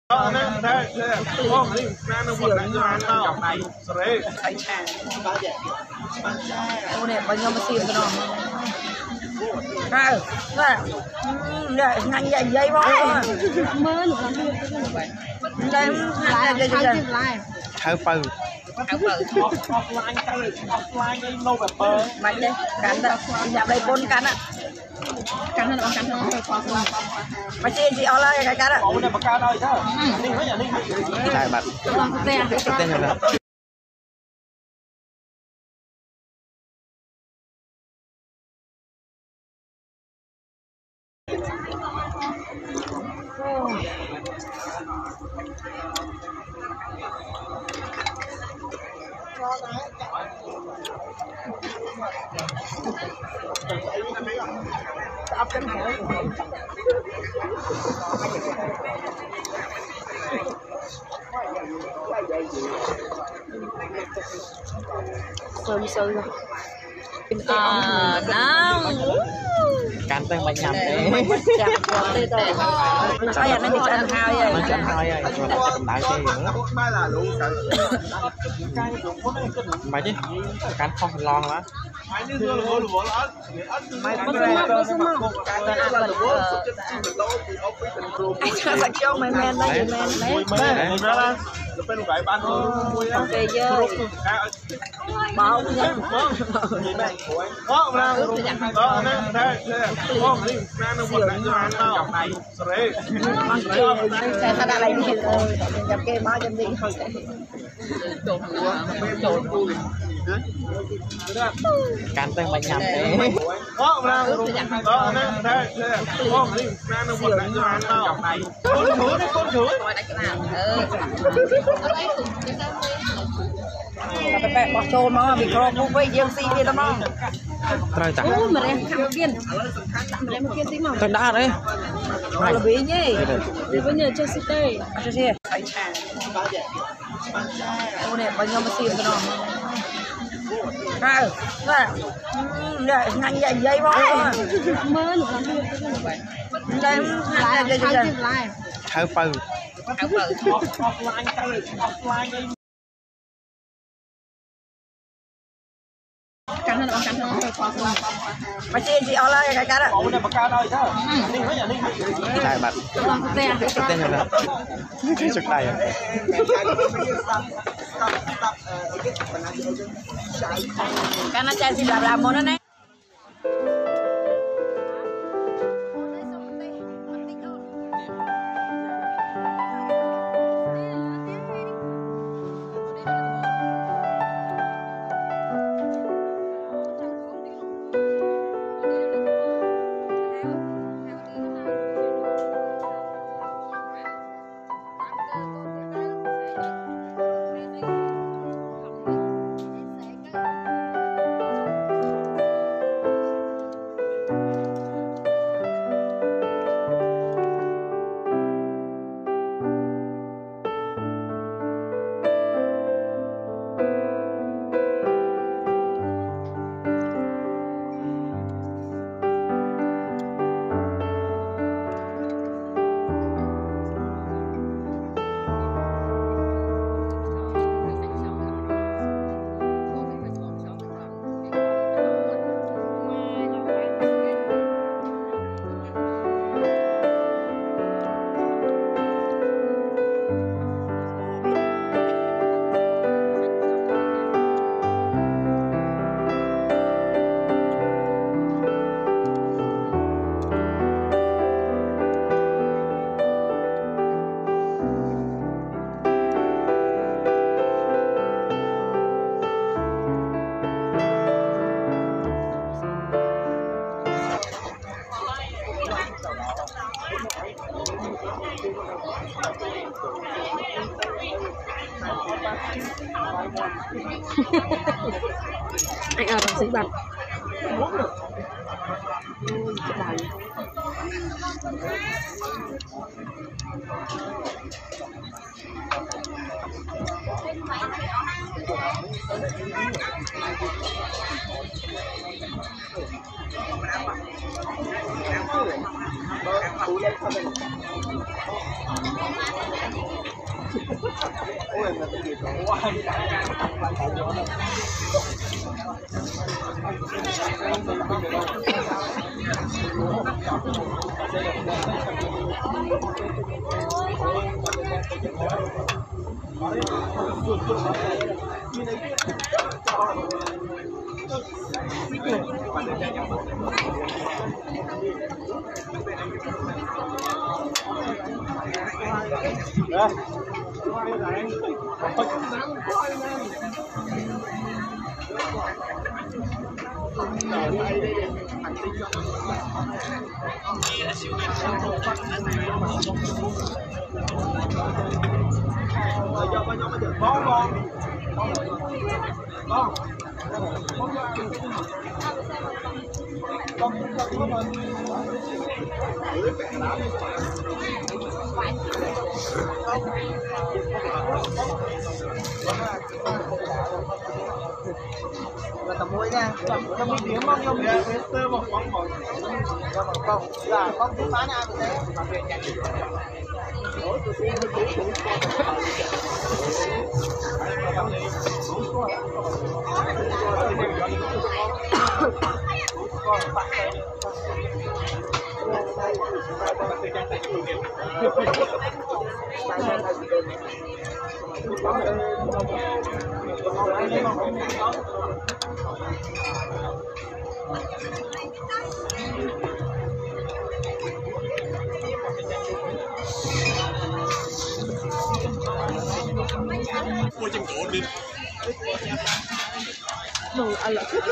Đó, thế, con đi, ra nó một đại cho ăn tao, sợi, Thấy chàng ô này bao nhiêu mà xìm cái đó đây nhanh dậy dây quá mới nữa đây lại thao bự offline nâuแบบ mạnh đây cắn đây nhà đây bốn cắn ạ cắn hơn mà chị ở lại cái cắn ạ Ủa này mà ca đâu chứ? Đi hết đi. đại bạch tên là sơm sơ rồi nó can tên mạnh nhầm đấy sao vậy nó đi chân hao vậy nó chân hai rồi cầm đại chơi nữa mày chứ can không lon lá mày có sao cho mày men đó vậy men đấyเป็นหลายบ้านเลย ok chơi bảo có mà đó thế con đi ra nó một đại cho ăn tao sợi xe ta đã lấy đi rồi nhập kê máu cho đi can tên mạnh nhầm đấy có mà đó thế con đi ra nó một đại cho ăn tao con chửi cái bẹ bỏ trôn nó bị co cũng với dương si đi nó trời tặng mà em tham kiên em kiên tí mà tôi đã đấy là bí nhỉ đi với nhờ cho si tê cho si thấy chàng ô này bao nhiêu mà xìm cái đó đây nhanh dậy dây quá mới nữa đây lại thao bự offline cắn hơn mà chị ở lại cái cắn ạ Ủa này mà ca đâu chứ? Đi hết đi. đại bạch tên là cái chụp này cắn nó chạy xin làm món đó này anh ở bằng giấy bạc tầm muối nha, tầm muối điểm mong nhung tơ một bóng một là con thứ phá nào thế Mừng ở lợi thức